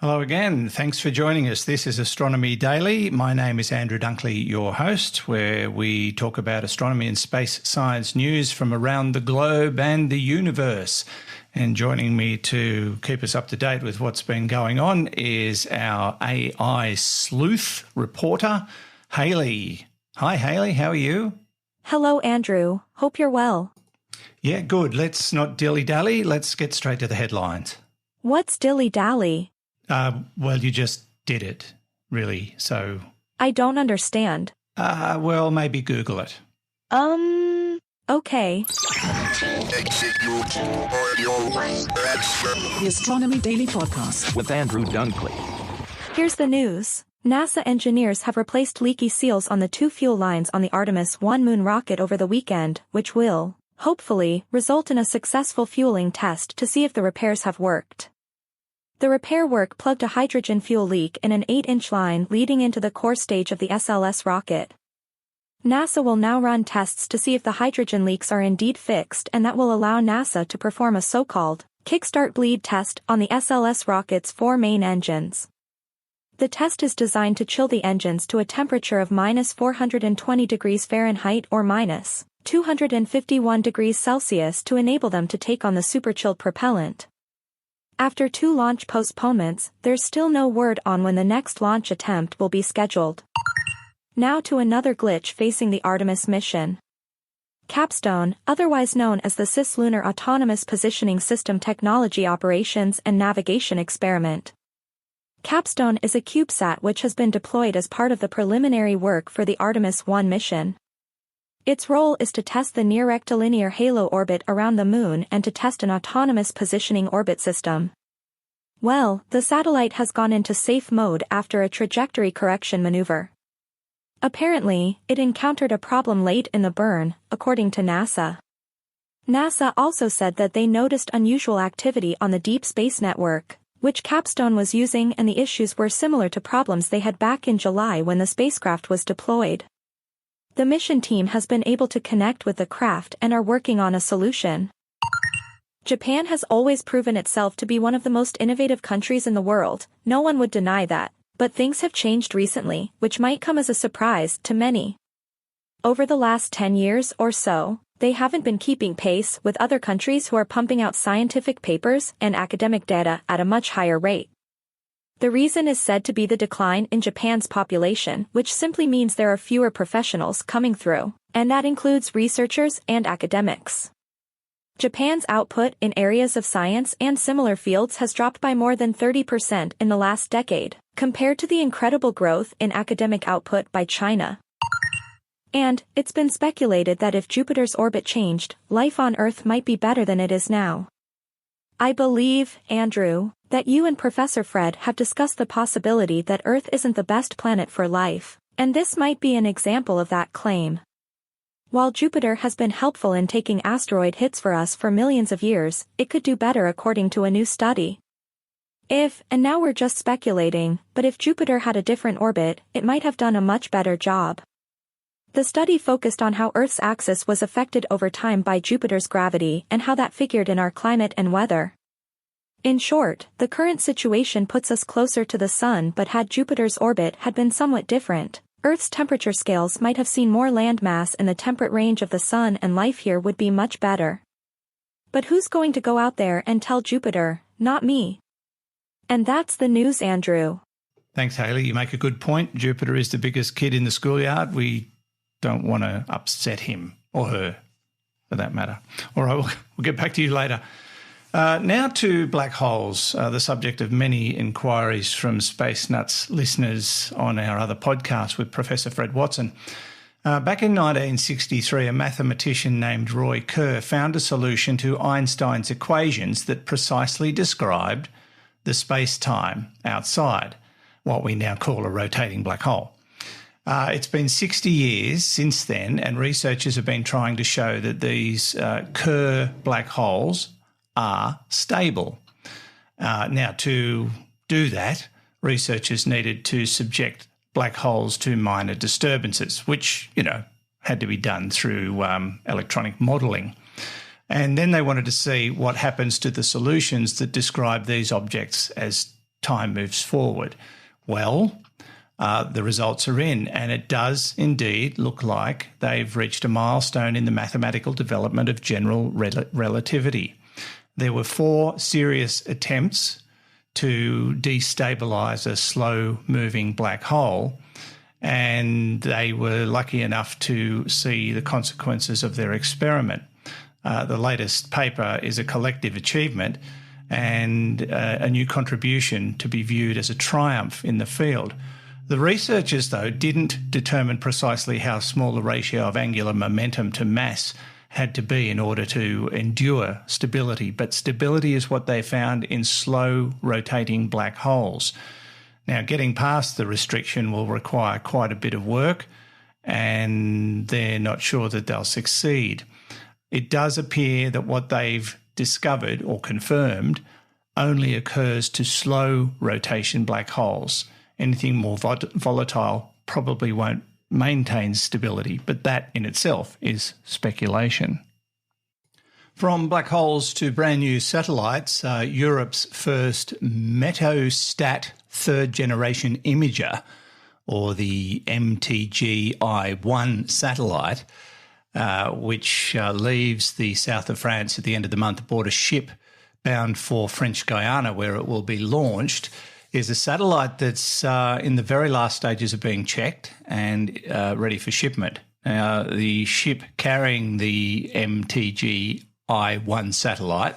Hello again. Thanks for joining us. This is Astronomy Daily. My name is Andrew Dunkley, your host, where we talk about astronomy and space science news from around the globe and the universe. And joining me to keep us up to date with what's been going on is our AI sleuth reporter, Halley. Hi, Halley. How are you? Hello, Andrew. Hope you're well. Yeah, good. Let's not dilly-dally. Let's get straight to the headlines. What's dilly-dally? Well, you just did it, really, so... I don't understand. Well, maybe Google it. Okay. The Astronomy Daily Podcast with Andrew Dunkley. Here's the news. NASA engineers have replaced leaky seals on the two fuel lines on the Artemis 1 moon rocket over the weekend, which will, hopefully, result in a successful fueling test to see if the repairs have worked. The repair work plugged a hydrogen fuel leak in an 8-inch line leading into the core stage of the SLS rocket. NASA will now run tests to see if the hydrogen leaks are indeed fixed, and that will allow NASA to perform a so-called kickstart bleed test on the SLS rocket's 4 main engines. The test is designed to chill the engines to a temperature of minus 420 degrees Fahrenheit or minus 251 degrees Celsius to enable them to take on the superchilled propellant. After 2 launch postponements, there's still no word on when the next launch attempt will be scheduled. Now to another glitch facing the Artemis mission. Capstone, otherwise known as the Cislunar Autonomous Positioning System Technology Operations and Navigation Experiment. Capstone is a CubeSat which has been deployed as part of the preliminary work for the Artemis 1 mission. Its role is to test the near-rectilinear halo orbit around the Moon and to test an autonomous positioning orbit system. Well, the satellite has gone into safe mode after a trajectory correction maneuver. Apparently, it encountered a problem late in the burn, according to NASA. NASA also said that they noticed unusual activity on the Deep Space Network, which Capstone was using, and the issues were similar to problems they had back in July when the spacecraft was deployed. The mission team has been able to connect with the craft and are working on a solution. Japan has always proven itself to be one of the most innovative countries in the world, no one would deny that, but things have changed recently, which might come as a surprise to many. Over the last 10 years or so, they haven't been keeping pace with other countries who are pumping out scientific papers and academic data at a much higher rate. The reason is said to be the decline in Japan's population, which simply means there are fewer professionals coming through, and that includes researchers and academics. Japan's output in areas of science and similar fields has dropped by more than 30% in the last decade, compared to the incredible growth in academic output by China. And, it's been speculated that if Jupiter's orbit changed, life on Earth might be better than it is now. I believe, Andrew, that you and Professor Fred have discussed the possibility that Earth isn't the best planet for life, and this might be an example of that claim. While Jupiter has been helpful in taking asteroid hits for us for millions of years, it could do better according to a new study. And now we're just speculating, but if Jupiter had a different orbit, it might have done a much better job. The study focused on how Earth's axis was affected over time by Jupiter's gravity and how that figured in our climate and weather. In short, the current situation puts us closer to the Sun, but had Jupiter's orbit had been somewhat different, Earth's temperature scales might have seen more land mass in the temperate range of the Sun and life here would be much better. But who's going to go out there and tell Jupiter, not me? And that's the news, Andrew. Thanks, Halley. You make a good point. Jupiter is the biggest kid in the schoolyard. We don't want to upset him or her, for that matter. All right, we'll get back to you later. Now to black holes, the subject of many inquiries from Space Nuts listeners on our other podcast with Professor Fred Watson. Back in 1963, a mathematician named Roy Kerr found a solution to Einstein's equations that precisely described the space-time outside, what we now call a rotating black hole. It's been 60 years since then, and researchers have been trying to show that these Kerr black holes are stable. Now, to do that, researchers needed to subject black holes to minor disturbances, which, had to be done through electronic modelling. And then they wanted to see what happens to the solutions that describe these objects as time moves forward. Well, the results are in, and it does indeed look like they've reached a milestone in the mathematical development of general relativity. There were 4 serious attempts to destabilise a slow-moving black hole, and they were lucky enough to see the consequences of their experiment. The latest paper is a collective achievement and a new contribution to be viewed as a triumph in the field. The researchers, though, didn't determine precisely how small the ratio of angular momentum to mass had to be in order to endure stability, but stability is what they found in slow rotating black holes. Now, getting past the restriction will require quite a bit of work, and they're not sure that they'll succeed. It does appear that what they've discovered or confirmed only occurs to slow rotation black holes. Anything more volatile probably won't maintain stability, but that in itself is speculation. From black holes to brand new satellites, Europe's first Metostat third-generation imager, or the MTG-I-1 satellite, which leaves the south of France at the end of the month aboard a ship bound for French Guiana, where it will be launched, is a satellite that's in the very last stages of being checked and ready for shipment. The ship carrying the MTG-I-1 satellite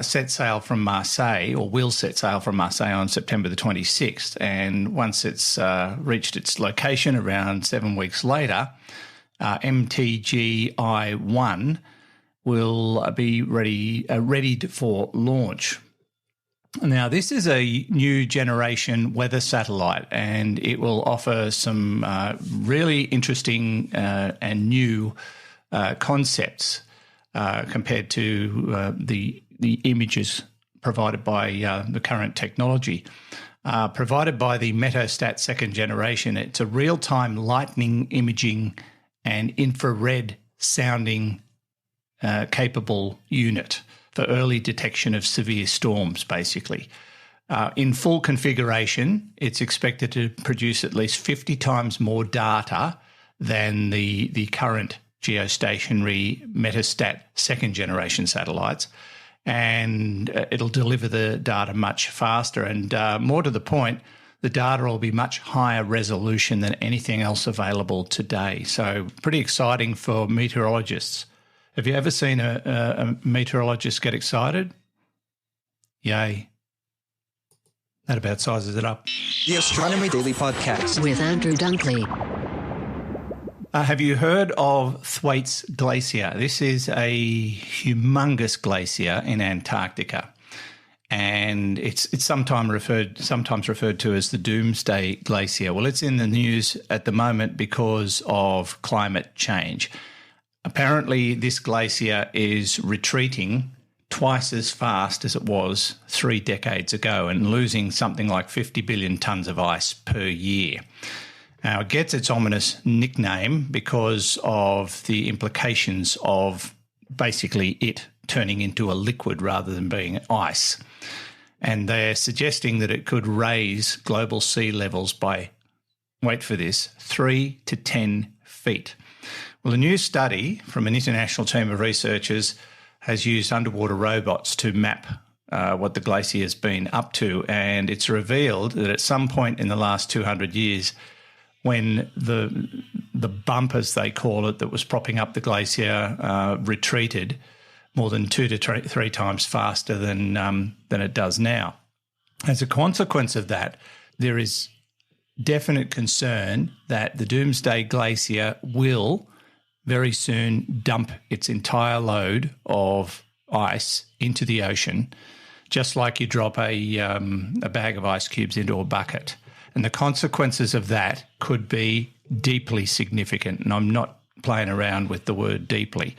set sail from Marseille, or will set sail from Marseille on September the 26th. And once it's reached its location around 7 weeks later, MTG-I-1 will be ready for launch. Now, this is a new generation weather satellite, and it will offer some really interesting and new concepts compared to the images provided by the current technology. Provided by the Metostat second generation, it's a real-time lightning imaging and infrared sounding capable unit for early detection of severe storms, basically. In full configuration, it's expected to produce at least 50 times more data than the current geostationary Metostat second-generation satellites, and it'll deliver the data much faster. And more to the point, the data will be much higher resolution than anything else available today. So pretty exciting for meteorologists. Have you ever seen a meteorologist get excited? Yay. That about sizes it up. The Astronomy Daily Podcast with Andrew Dunkley. Have you heard of Thwaites Glacier? This is a humongous glacier in Antarctica, and it's sometimes referred to as the Doomsday Glacier. Well, it's in the news at the moment because of climate change. Apparently, this glacier is retreating twice as fast as it was 3 decades ago and losing something like 50 billion tonnes of ice per year. Now, it gets its ominous nickname because of the implications of basically it turning into a liquid rather than being ice. And they're suggesting that it could raise global sea levels by, wait for this, 3 to 10 feet. Well, a new study from an international team of researchers has used underwater robots to map what the glacier has been up to, and it's revealed that at some point in the last 200 years, when the bump, as they call it, that was propping up the glacier retreated more than 2 to 3 times faster than it does now. As a consequence of that, there is definite concern that the Doomsday Glacier will very soon dump its entire load of ice into the ocean, just like you drop a bag of ice cubes into a bucket. And the consequences of that could be deeply significant. And I'm not playing around with the word deeply.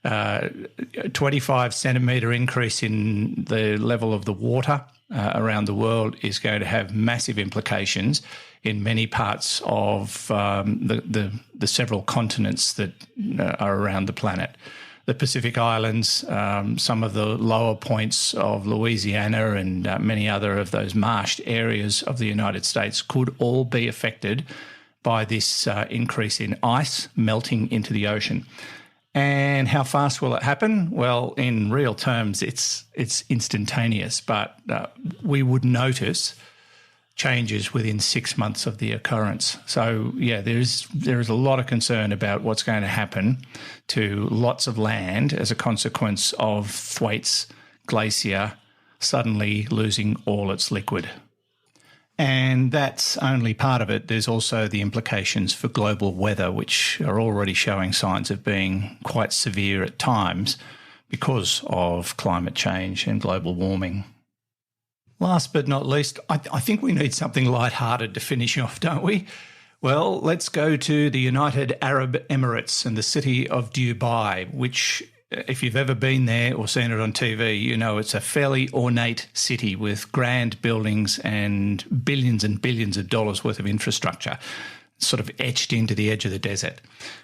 25 centimetre increase in the level of the water around the world is going to have massive implications in many parts of the several continents that are around the planet. the Pacific Islands, some of the lower points of Louisiana and many other of those marshed areas of the United States could all be affected by this increase in ice melting into the ocean. And how fast will it happen? Well, in real terms, it's instantaneous, but we would notice changes within 6 months of the occurrence. So, yeah, there is a lot of concern about what's going to happen to lots of land as a consequence of Thwaites Glacier suddenly losing all its liquid. And that's only part of it. There's also the implications for global weather, which are already showing signs of being quite severe at times because of climate change and global warming. Last but not least, I think we need something lighthearted to finish off, don't we? Well, let's go to the United Arab Emirates and the city of Dubai, which, if you've ever been there or seen it on TV, you know it's a fairly ornate city with grand buildings and billions of dollars worth of infrastructure sort of etched into the edge of the desert.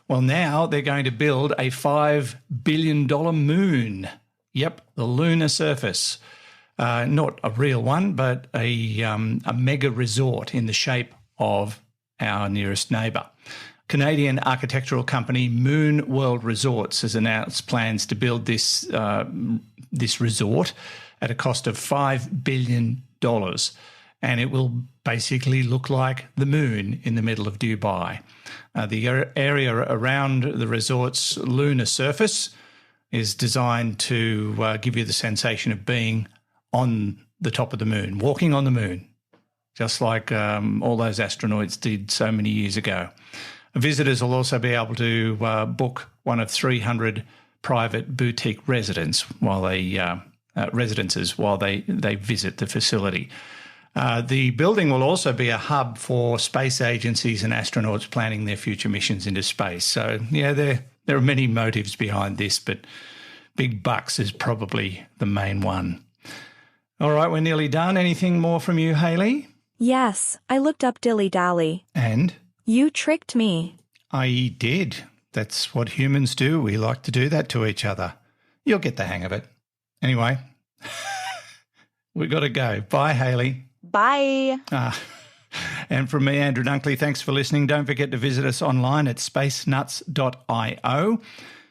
Well, now they're going to build a $5 billion moon. Yep, the lunar surface. Not a real one, but a mega resort in the shape of our nearest neighbour. Canadian architectural company Moon World Resorts has announced plans to build this resort at a cost of $5 billion, and it will basically look like the moon in the middle of Dubai. The area around the resort's lunar surface is designed to give you the sensation of being on the top of the moon, walking on the moon, just like all those astronauts did so many years ago. Visitors will also be able to book one of 300 private boutique residences while they visit the facility. The building will also be a hub for space agencies and astronauts planning their future missions into space. So, yeah, there are many motives behind this, but big bucks is probably the main one. All right, we're nearly done. Anything more from you, Halley? Yes, I looked up dilly-dally. And? You tricked me. I did. That's what humans do. We like to do that to each other. You'll get the hang of it. Anyway, we've got to go. Bye, Halley. Bye. And from me, Andrew Dunkley, thanks for listening. Don't forget to visit us online at spacenuts.io.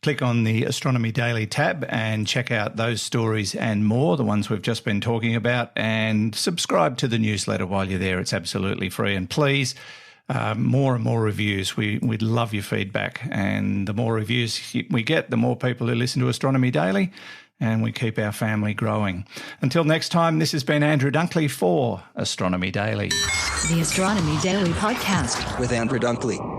Click on the Astronomy Daily tab and check out those stories and more, the ones we've just been talking about, and subscribe to the newsletter while you're there. It's absolutely free. And please, more and more reviews. We'd love your feedback. And the more reviews we get, the more people who listen to Astronomy Daily, and we keep our family growing. Until next time, this has been Andrew Dunkley for Astronomy Daily. The Astronomy Daily Podcast with Andrew Dunkley.